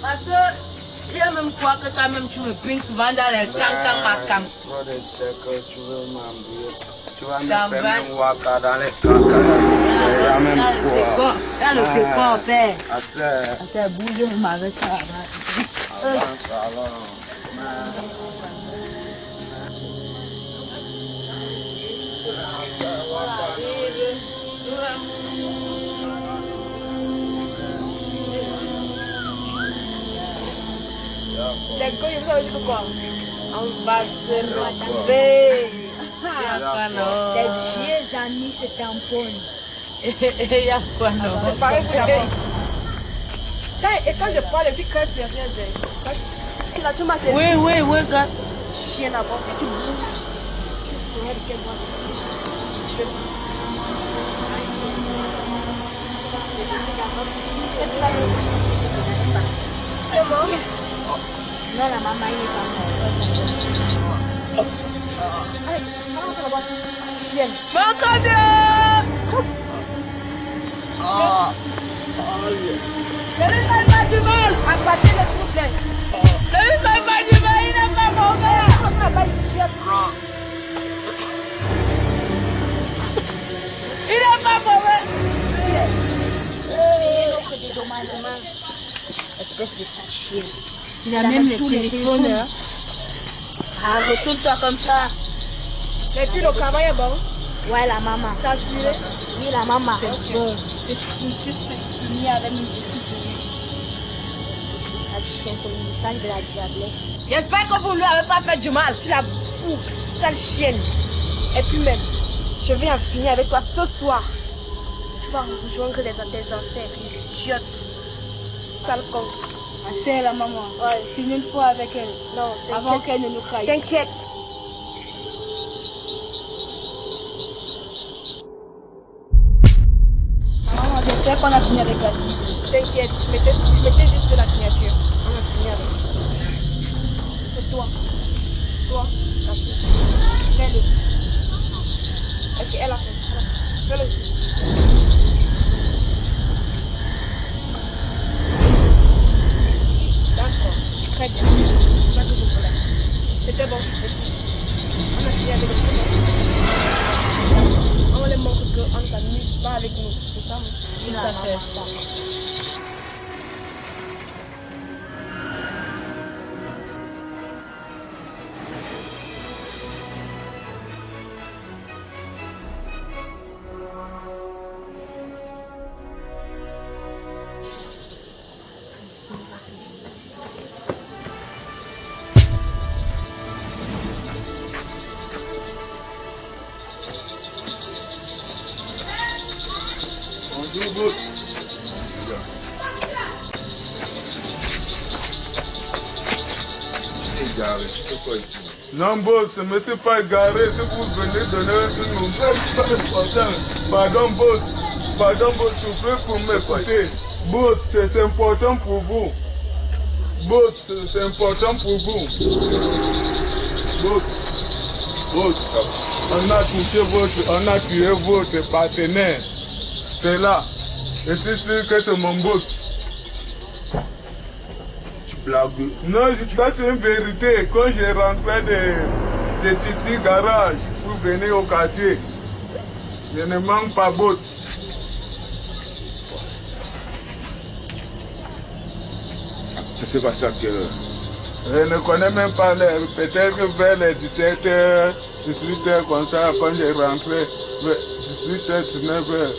Parce que il y a même quoi que quand même tu me brings souvent dans les cancans. Trop de check, tu veux m'embrouiller. Tu vas me faire même waka dans les cancans. Il y a même quoi. Là, le décor, père. Assez. Bouge, je m'arrête ça. Avance alors. D'accord, vous avez dit quoi? On va se retrouver. Les vieux amis se tamponnent. Il y a quoi, non? C'est pareil pour la mort. Quand je parle, c'est très sérieux. Quand tu m'as Oui, quand. chien d'abord, et tu bouges. Tu saurais de quel bois je c'est bon? Non, la maman n'est pas morte. Allez, c'est pas là là-bas. Chienne. Levez pas du mal. Abattez-le, s'il vous plaît. Levez pas du mal, il n'est pas mauvais. Il n'est pas mauvais. Payez notre dédommagement. Espèce de sale chien. Il a même le téléphone. Hein. Ah, retourne-toi comme ça. Et puis le travail est bon. Ouais, la maman. Ça suit. Oui, la maman. Ok. Bon, je suis finie avec une question sur lui. Sale chien, c'est le message de la diablesse. J'espère que vous ne lui avez pas fait du mal. Tu la boucles, sale chienne. Et puis même, je vais en finir avec toi ce soir. Tu vas rejoindre tes ancêtres, idiote. Sale con. C'est la maman. Ouais. Finis une fois avec elle. Non, avant qu'elle ne nous trahisse. T'inquiète. Maman, j'espère qu'on a fini avec la cible. T'inquiète, mettez juste la signature. On a fini avec. C'est toi. Toi, la cible. Fais-le. Ok, elle a fait. Fais-le aussi. D'accord, très bien. C'est ça que je voulais. C'était bon. On a fini avec le premier. On les montre qu'on ne s'amuse pas avec nous. C'est ça? Tout à fait. Bonjour, boss. Tu t'es garé, tu fais quoi ici? Non, boss, je ne me suis pas garé. Si vous venez donner une nouvelle, pas important. Pardon, boss. Pardon, boss, souffrez pour m'écouter. Boss, c'est important pour vous. Boss, c'est important pour vous. Boss, on a tué votre partenaire. C'était là. Je suis sûr que c'est mon boss. Tu blagues? Non, ça c'est une vérité. Quand j'ai rentré de Titi Garage pour venir au quartier, je ne manque pas boss. Ça s'est passé à quelle heure? Je ne connais même pas l'heure. Peut-être que vers les 17h, 18h comme ça, quand j'ai rentré, 18h, 19h,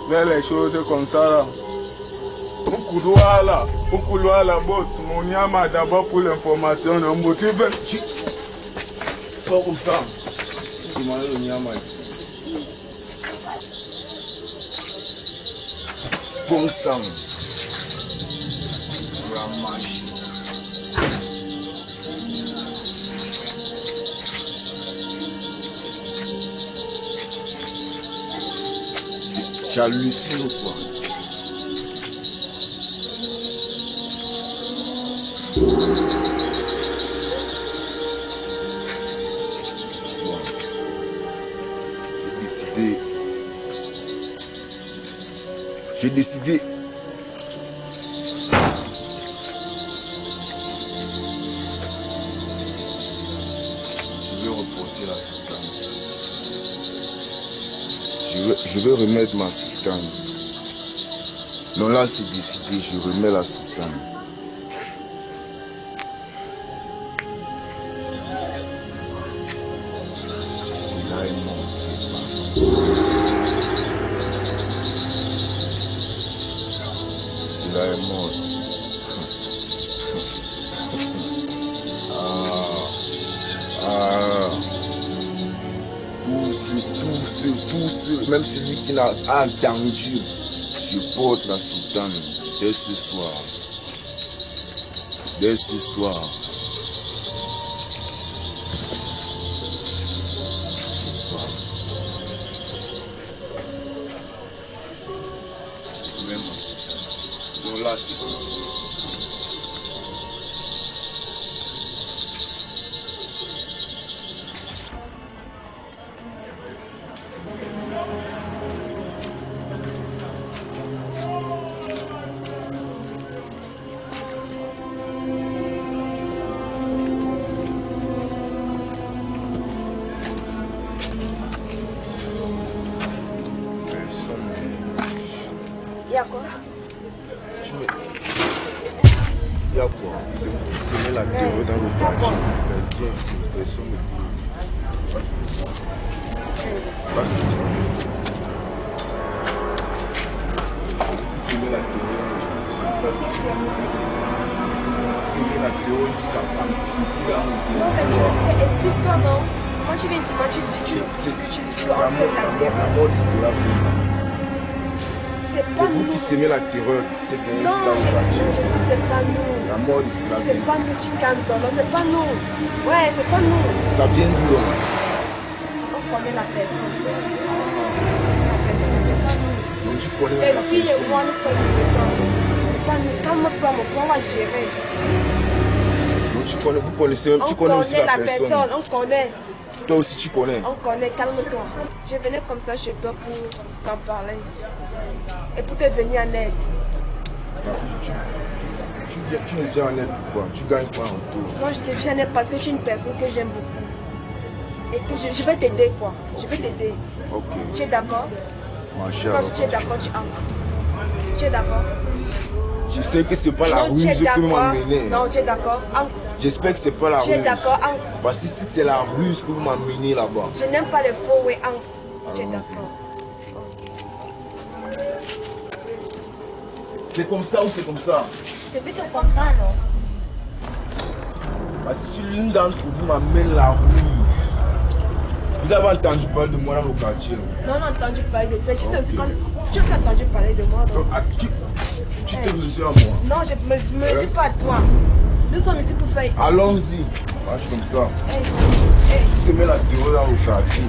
vers les choses comme ça. Au couloir là, boss, mon yama d'abord pour l'information, on motive. Sors comme ça. Demandez le Nyama ici. Bon sang. C'est la magie. Tu hallucines ou quoi? Bon. J'ai décidé. Je vais reporter la sultane. Je vais remettre ma sultane. Non, là, c'est décidé, je remets la sultane. Stella est morte, c'est pas. Stella est morte. Tous ceux, même celui qui n'a pas entendu, je porte la sultane dès ce soir. Dès ce soir. Même la sultane. Donc là, c'est bon. Il y a quoi? Il y a quoi? C'est la terreur dans le quartier. Personne ne bouge. C'est la terreur jusqu'à Non, mais explique-toi, non? Moi, tu viens de tu dis que tu dois enlever la terre. La mort d'Istella. C'est vous qui s'aimez la terreur. C'est non, je dis c'est pas nous. La mort d'Istella. C'est pas nous, tu calmes toi. Non, c'est pas nous. Ouais, c'est pas nous. Ça vient d'où donc? On connaît la personne. La personne, c'est pas nous. Donc tu connais les la filles, personne. les one sont c'est pas nous. Calme-toi, mon frère, on va gérer. Donc vous connaissez même, tu connais aussi la personne. On connaît. Toi aussi tu connais. On connaît, calme-toi. Je venais comme ça chez toi pour t'en parler. Et pour te venir en aide. Tu me viens en aide pourquoi? Tu gagnes quoi en retour? Moi je te viens en aide parce que tu es une personne que j'aime beaucoup. Et que je vais t'aider quoi. Je vais t'aider. Ok. Tu es d'accord? Ma chère. Si tu es d'accord, tu entres. Tu es d'accord? Je sais que c'est pas la ruse que vous m'amenez. Non, tu es d'accord? J'espère que c'est pas la ruse. Tu es d'accord? Parce que si c'est la ruse que vous m'amenez là-bas. Je n'aime pas les faux, oui, tu es d'accord? C'est comme ça ou c'est comme ça? C'est plutôt comme ça, non? Parce que si l'une d'entre vous m'amène la ruse, vous avez entendu parler de moi dans le quartier. Non, on a entendu parler de toi. Tu as entendu parler de moi, non? Tu te mesures à moi? Non, je ne me mesure pas à toi. Nous sommes ici pour faire. Allons-y. Marche comme ça. Tu te mets la terreur dans le quartier.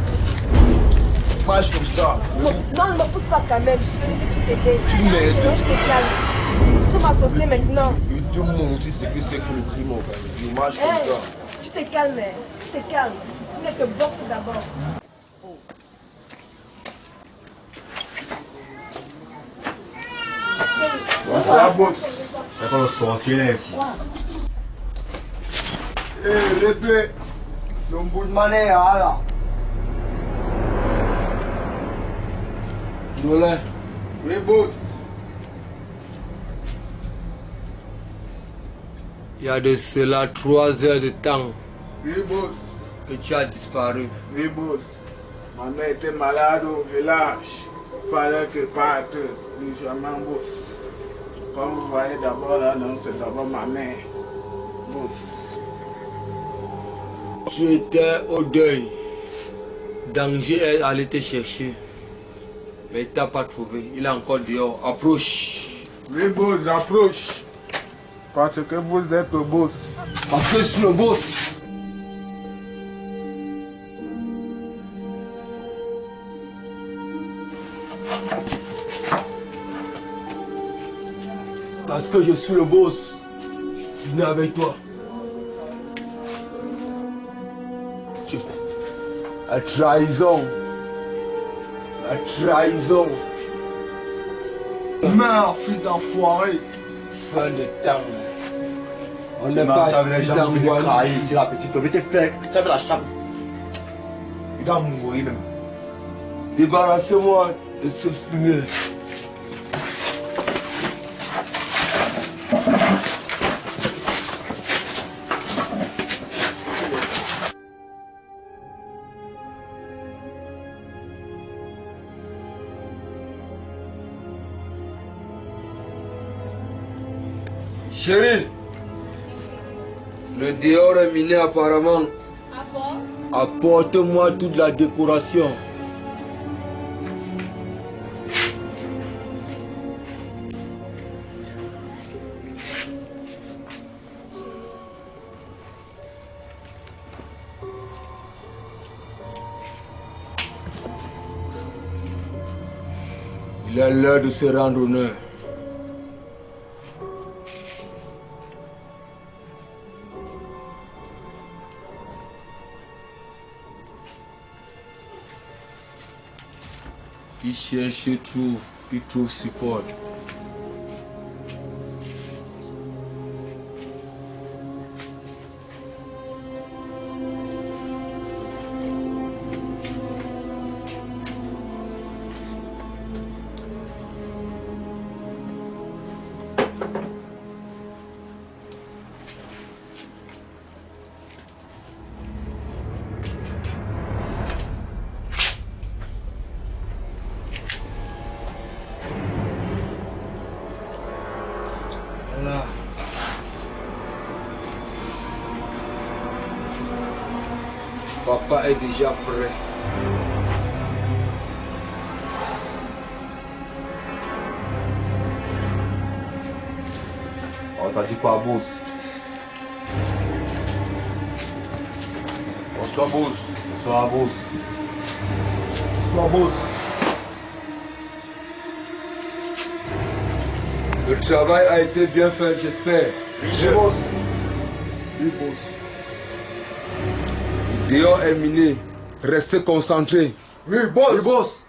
Marche comme ça. Non, ne me pousse pas quand même. Je suis venu pour t'aider. Tu m'aides. Sinon, je te calme. Il faut m'associer maintenant. Je te montre ce que c'est que le crime organisé. Marche comme ça. Tu te calmes. Tu te calmes. Tu te boxes d'abord. C'est la boxe. Ça va sortir là ici. Eh, l'épée. Le bout de monnaie, là. Dolé. Oui, boss. Il y a de cela 3 heures de temps Oui, boss. que tu as disparu. Oui, boss. Ma mère était malade au village. Fallait que parte. Légèrement, boss. Comme vous voyez d'abord là, non, c'est d'abord ma mère. Boss. Tu étais au deuil. Danger est allé te chercher. Mais il ne t'a pas trouvé. Il est encore dehors. Approche. Oui, boss, approche. Parce que vous êtes le boss. Parce que je suis le boss. Parce que je suis le boss. Je suis avec toi. La trahison. La trahison. Meurs, fils d'enfoiré. Fin de temps. On n'est pas plus angoissé. C'est la petite, tu peux te faire. Tu as fait la chape. Il doit mourir même. Débarrassez-moi de ce fumier. Chérie, le dehors est miné apparemment. Apporte-moi toute la décoration. Il est l'heure de se rendre honneur. Qui cherche trouve, qui trouve support. Voilà. Papa est déjà prêt. On t'a dit quoi, boss? Bonsoir, boss. Bonsoir, boss. Bonsoir, boss. Le travail a été bien fait, j'espère. Oui, boss. Oui, boss. Le dehors est miné. Restez concentrés. Oui, boss. Oui, boss.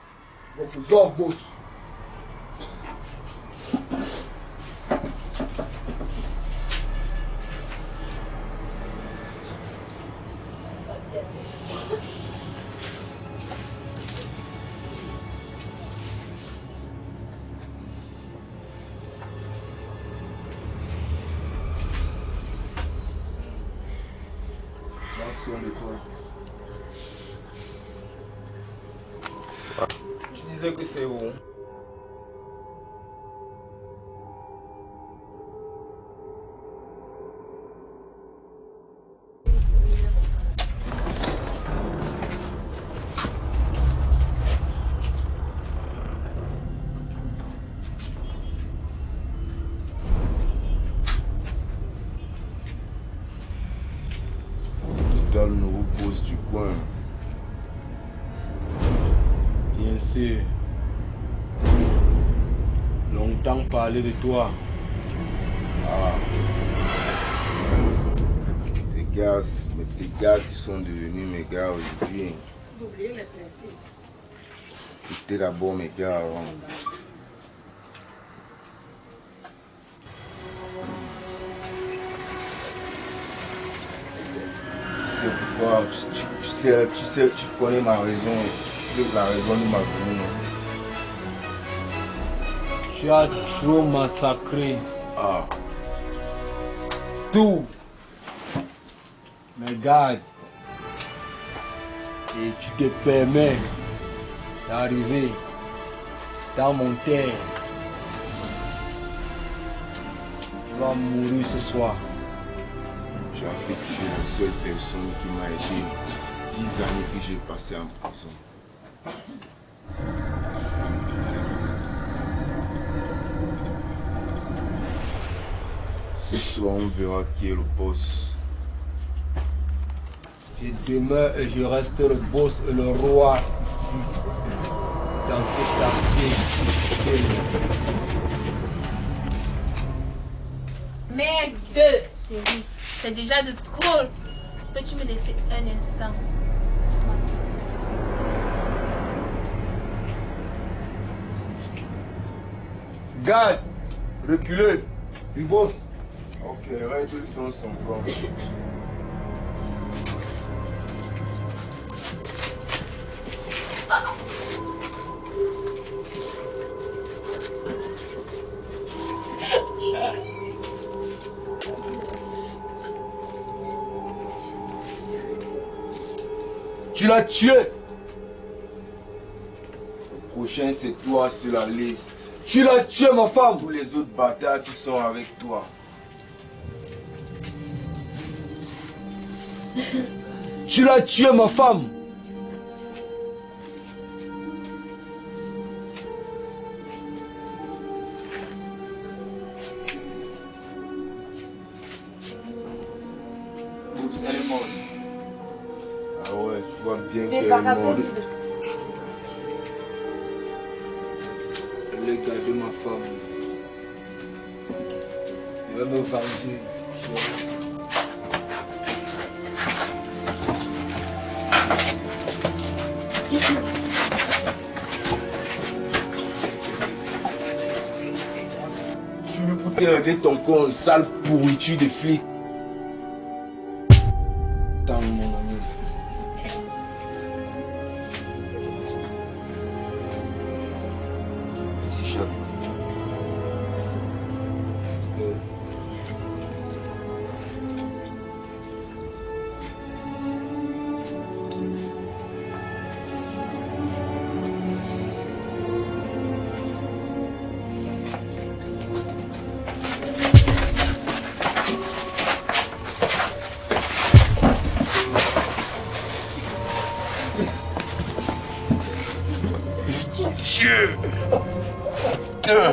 Bonsoir, boss. De toi. Tu disais que c'est où? Le nouveau boss du coin. Bien sûr. Longtemps parlé de toi. Ah. Tes gars qui sont devenus mes gars aujourd'hui. Vous oubliez les principes. C'était d'abord mes gars avant. C'est pourquoi tu connais ma raison, tu sais la raison de ma vie. Tu as trop massacré. Ah. Tout. Mais garde. Et tu te permets d'arriver dans mon terre. Tu vas mourir ce soir. Tu as fait tuer la seule personne qui m'a aidé 10 années que j'ai passé en prison. Ce soir, on verra qui est le boss. Je demeure et je reste le boss et le roi ici, dans ce quartier difficile. Merde, chérie, c'est déjà de trop. Peux-tu me laisser un instant? Garde, reculez. Oui, boss. Ok, reste dans son camp. Tu l'as tué. Le prochain, c'est toi sur la liste. Tu l'as tué, ma femme. Tous les autres bâtards qui sont avec toi. Tu l'as tué, ma femme. Elle est morte. Ah ouais, tu vois bien qu'elle est morte. Elle a gardé ma femme. Elle va me venger. Tu veux pour régler ton compte, sale pourriture de flic. Attends, mon ami. Petit chef. Parce que... Dieu. Putain.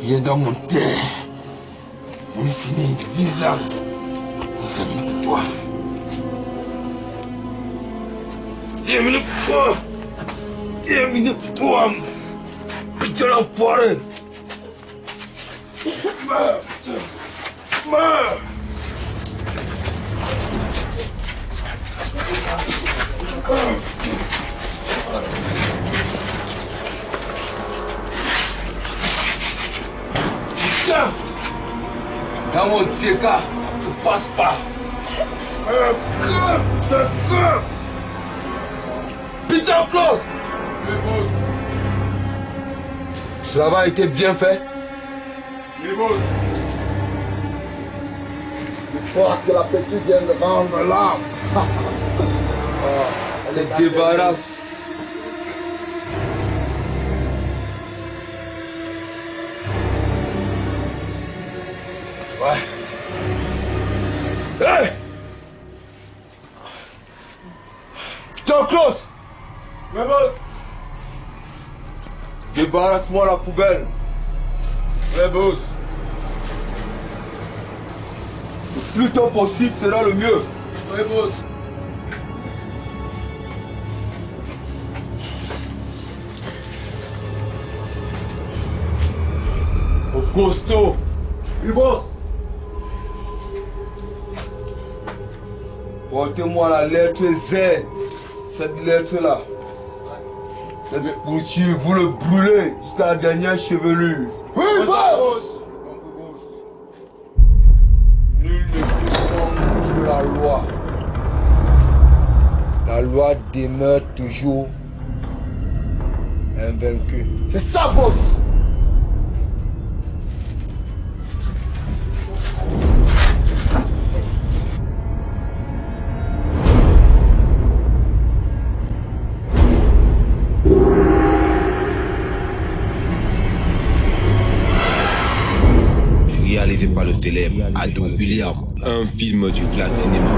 Viens dans mon terre. On finit 10 ans. Ferme-toi. Termine-toi. Termine-toi. Putain l'enfoiré. Meurs. Meurs. Putain. Dans mon TK, ça ne se passe pas. Crève. Peter Claus. Oui, boss. Le travail a été bien fait. Oui, boss. Il faut que la petite vienne de rendre l'âme. Elle se débarrasse. Ouais. Hey! Peter Claus. Oui, boss. Débarrasse-moi la poubelle. Oui, boss. Le plus tôt possible sera le mieux. Oui, boss. Au costaud. Oui, boss. Portez-moi la lettre Z. Cette lettre-là. C'est pour tuer, vous le brûlez jusqu'à la dernière chevelure. Oui, boss. Nul ne peut contre la loi. La loi demeure toujours invaincue. C'est ça, boss. Réalisé par le célèbre Ado William, un film du Class Cinéma.